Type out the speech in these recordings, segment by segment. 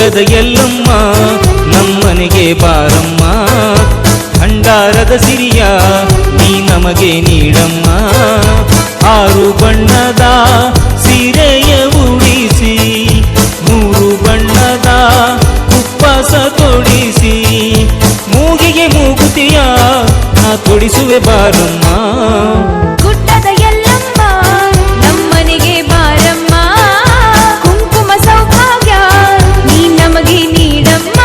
ಗುಡ್ಡದ ಎಲ್ಲಮ್ಮ ನಮ್ಮನೆಗೆ ಬಾರಮ್ಮ, ಭಂಡಾರದ ಸಿರಿಯ ನೀ ನಮಗೆ ನೀಡಮ್ಮ. 6 ಬಣ್ಣದ ಸೀರೆಯ ಉಡಿಸಿ 3 ಬಣ್ಣದ ಕುಪ್ಪಸ ತೊಡಿಸಿ, ಮೂಗಿಗೆ ಮೂಗುತಿಯ ನಾ ತೊಡಿಸುವೆ ಬಾರಮ್ಮ. ಗುಡ್ಡದ ಎಲ್ಲಮ್ಮ ನಮ್ಮನೆಗೆ ಬಾರಮ್ಮ, ಕುಂಕುಮ ಸೌಭಾಗ್ಯ ನೀ ನಮಗೆ ನೀಡಮ್ಮ.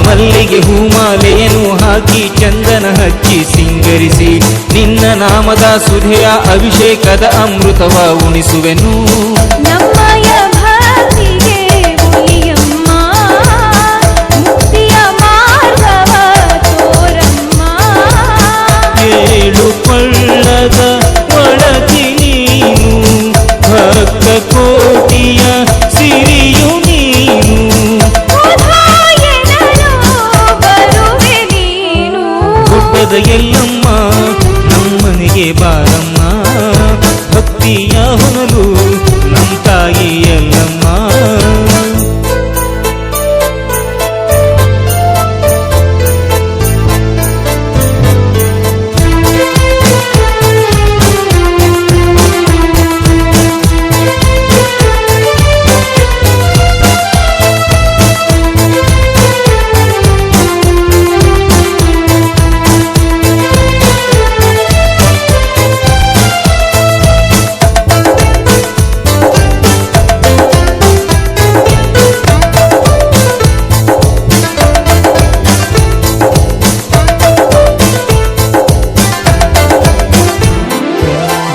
ಮಲ್ಲಿಗೆ ಹೂಮಾಲೆಯನ್ನು ಹಾಕಿ ಚಂದನ ಹಚ್ಚಿ ಸಿಂಗರಿಸಿ, ನಿನ್ನ ನಾಮದ ಸುಧೆಯ ಅಭಿಷೇಕದ ಅಮೃತವ ಉಣಿಸುವೆನು. ನಮ್ಮಯ ಭಕ್ತಿಗೆ ಒಲಿಯಮ್ಮ, ಮುಕ್ತಿಯ ಮಾರ್ಗವ ತೋರಮ್ಮ. 7 ಕೊಳ್ಳದ ಒಳತಿ ನೀನು, ಭಕ್ತ ಕೋಟಿಯ ಸಿರಿಯು ನೀನು. ಗುಡ್ಡದ ಎಲ್ಲಮ್ಮ ನಮ್ಮನೆಗೆ ಬಾರಮ್ಮ, ಭಕ್ತಿಯ ಹೊನಲು ನಮ್ಮ ತಾಯಿ ಎಲ್ಲಮ್ಮ.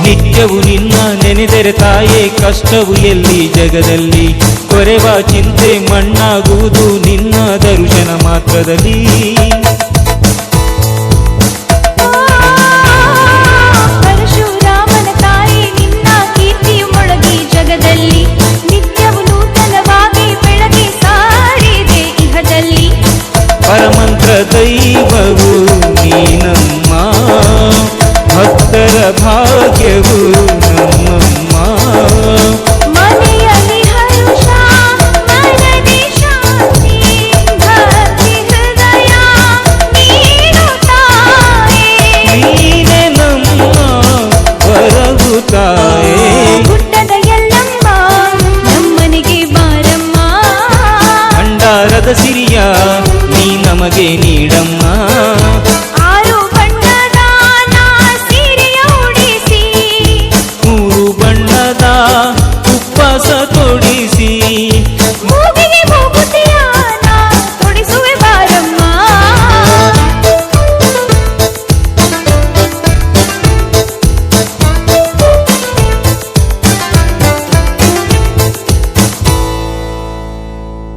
ನಿತ್ಯವು ನಿನ್ನ ನೆನೆದರೆ ತಾಯೇ, ಕಷ್ಟವು ಎಲ್ಲಿ ಜಗದಲ್ಲಿ, ಕೊರೆವ ಚಿಂತೆ ಮಣ್ಣಾಗುವುದು ನಿನ್ನ ದರ್ಶನ ಮಾತ್ರದಲ್ಲಿ.